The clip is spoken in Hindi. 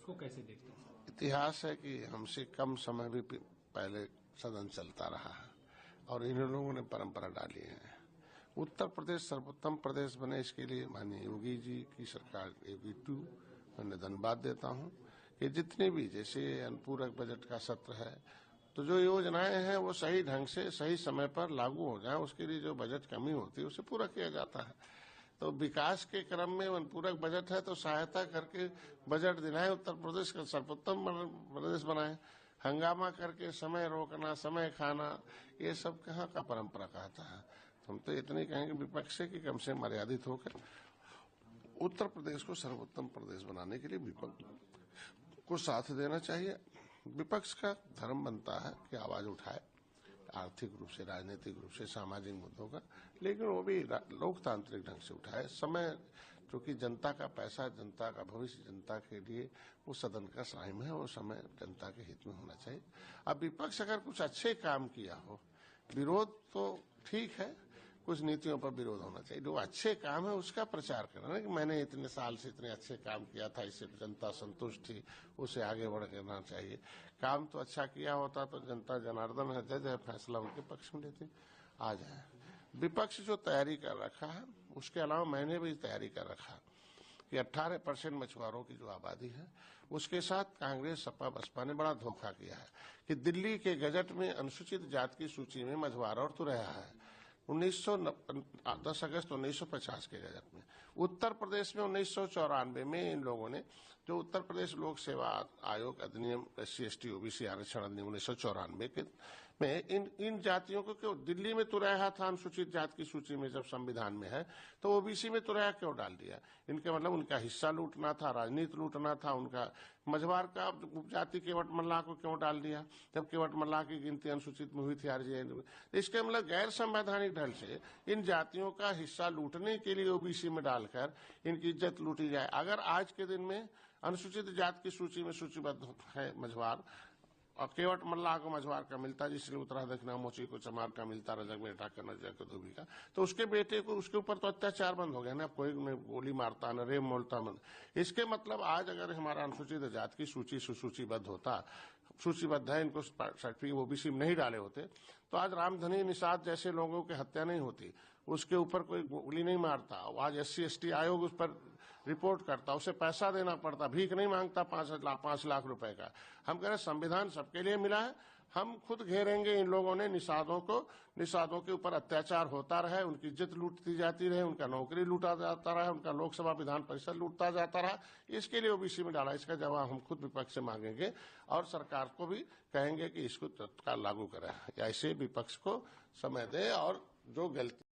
इसको कैसे देखते हैं सर? इतिहास है कि हमसे कम समय भी पहले सदन चलता रहा है और इन लोगों ने परंपरा डाली है। उत्तर प्रदेश सर्वोत्तम प्रदेश बने, इसके लिए माननीय योगी जी की सरकार योगी 2 मैं धन्यवाद देता हूं कि जितने भी जैसे अनुपूरक बजट का सत्र है तो जो योजनाएं हैं वो सही ढंग से सही समय पर लागू हो जाए, उसके लिए जो बजट कमी होती है उसे पूरा किया जाता है। तो विकास के क्रम में अनुपूरक बजट है तो सहायता करके बजट दिलाए, उत्तर प्रदेश का सर्वोत्तम प्रदेश बनाए। हंगामा करके समय रोकना, समय खाना, ये सब कहाँ का परंपरा कहता है। हम तो इतने कहेंगे विपक्ष से कि कम से मर्यादित होकर उत्तर प्रदेश को सर्वोत्तम प्रदेश बनाने के लिए विपक्ष को साथ देना चाहिए। विपक्ष का धर्म बनता है कि आवाज उठाए, आर्थिक रूप से, राजनीतिक रूप से, सामाजिक मुद्दों का, लेकिन वो भी लोकतांत्रिक ढंग से उठाए। समय क्योंकि जनता का पैसा, जनता का भविष्य, जनता के लिए वो सदन का टाइम है, वो समय जनता के हित में होना चाहिए। अब विपक्ष अगर कुछ अच्छे काम किया हो, विरोध तो ठीक है, कुछ नीतियों पर विरोध होना चाहिए। जो अच्छे काम है उसका प्रचार करना कि मैंने इतने साल से इतने अच्छे काम किया था, इससे जनता संतुष्ट थी, उसे आगे बढ़ करना चाहिए। काम तो अच्छा किया होता तो जनता जनार्दन है, जज है, फैसला उनके पक्ष में लेती। आ जाए विपक्ष जो तैयारी कर रखा है, उसके अलावा मैंने भी तैयारी कर रखा कि 18% मछुआरों की जो आबादी है उसके साथ कांग्रेस सपा बसपा ने बड़ा धोखा किया है कि दिल्ली के गजट में अनुसूचित जाति की सूची में मछुआरा तो रहा है 10 अगस्त 1950 के गजट में। उत्तर प्रदेश में 1994 में इन लोगों ने जो उत्तर प्रदेश लोक सेवा आयोग अधिनियम SC/ST OBC आरक्षण अधिनियम 1994 के में इन जातियों को क्यों दिल्ली में तो रहा था अनुसूचित जाति की सूची में, जब संविधान में है तो OBC में तो रहा क्यों डाल दिया? इनके मतलब उनका हिस्सा लूटना था, राजनीति लूटना था उनका। मझवार का उपजाति केवट मल्लाह को क्यों डाल दिया जब केवट मल्लाह की गिनती अनुसूचित में हुई थी RJ? इसके मतलब गैर संवैधानिक ढंग से इन जातियों का हिस्सा लूटने के लिए OBC में डालकर इनकी इज्जत लूटी जाए। अगर आज के दिन में अनुसूचित जाति की सूची में सूचीबद्ध है मझवार और केवट मल्लाह को मझवार का मिलता, जिसलिए उत्तरा दक्षिणा मोची को चमार का मिलता, रजक में ठाकर नजर को धोबी का, तो उसके बेटे को उसके ऊपर तो अत्याचार बंद हो गया ना, कोई न गोली मारता न रेप मोलता बंद। इसके मतलब आज अगर हमारा अनुसूचित जाति की सूची सुसूचीबद्ध होता, सूचीबद्ध है, इनको सर्टिफिकेट OBC में नहीं डाले होते तो आज रामधनी निषाद जैसे लोगों की हत्या नहीं होती, उसके ऊपर कोई गोली नहीं मारता, आज SC/ST आयोग उस पर रिपोर्ट करता, उसे पैसा देना पड़ता, भीख नहीं मांगता 5 लाख रुपए का। हम कह रहे संविधान सबके लिए मिला है, हम खुद घेरेंगे इन लोगों ने निषादों को, निषादों के ऊपर अत्याचार होता रहे, उनकी इज्जत लूटती जाती रहे, उनका नौकरी लूटा जाता रहा, उनका लोकसभा विधान परिषद लूटता जाता रहा, इसके लिए OBC में डाला। इसका जवाब हम खुद विपक्ष से मांगेंगे और सरकार को भी कहेंगे कि इसको तत्काल लागू करें। ऐसे विपक्ष को समय दे और जो गलती